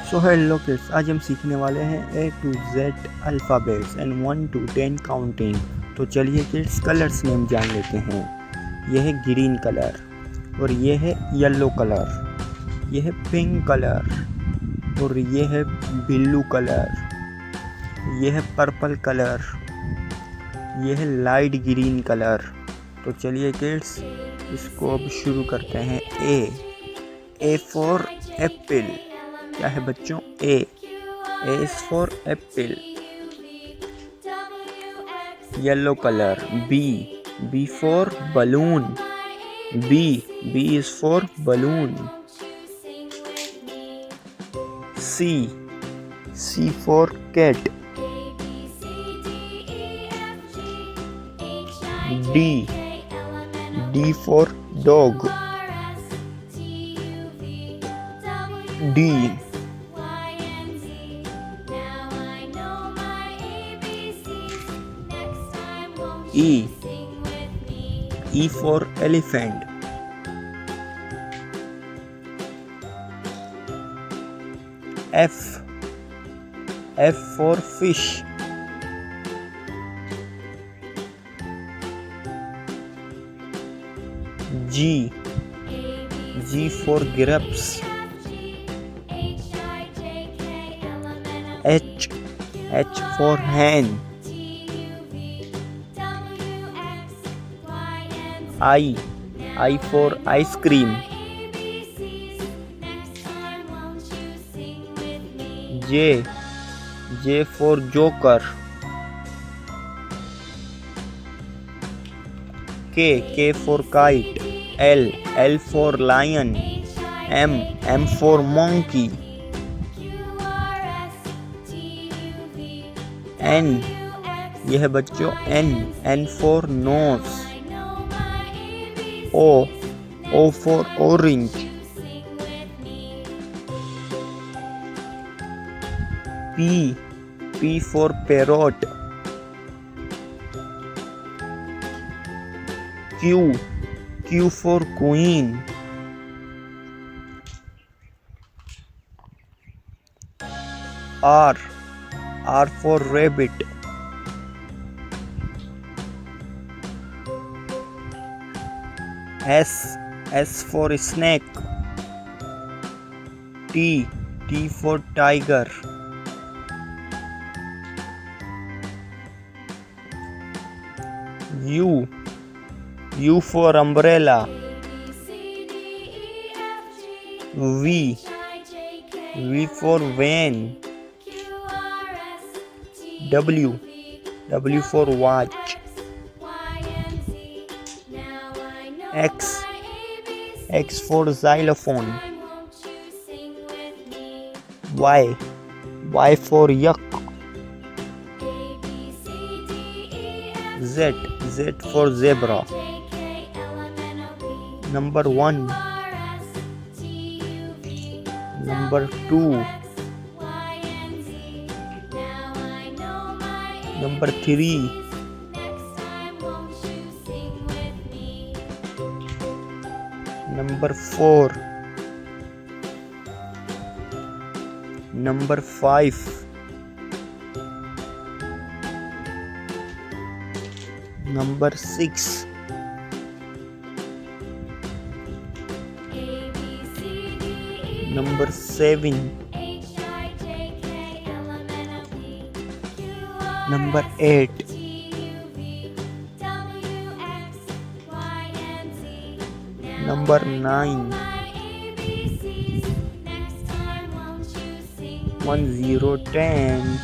So hello kids, आज हम सीखने वाले हैं A to Z alphabets and 1 to 10 counting. तो चलिए किड्स, कलर्स नेम जान लेते हैं। यह है ग्रीन कलर, और ये है येलो कलर, ये है पिंक कलर, और ये है ब्लू कलर, ये है पर्पल कलर, ये है लाइट ग्रीन कलर। तो चलिए किड्स, इसको अब शुरू करते हैं। A for apple. क्या है बच्चों? A is for apple. Yellow colour. B for balloon. B is for balloon. C for cat. D for dog. D E for elephant. F for fish. G for grapes. H for hen. I for ice cream. J for joker. K for kite. L for lion. M for monkey. N, यह है बच्चों N for nose. O for orange. P for parrot. Q for queen. R for rabbit. S for snake. T for tiger. U for umbrella. V for van. W for watch. X for xylophone. Y for yak. Z for zebra. Number 1, number 2, number 3, number 4, number 5, number 6, number 7, number 8, number 9, 1 0 10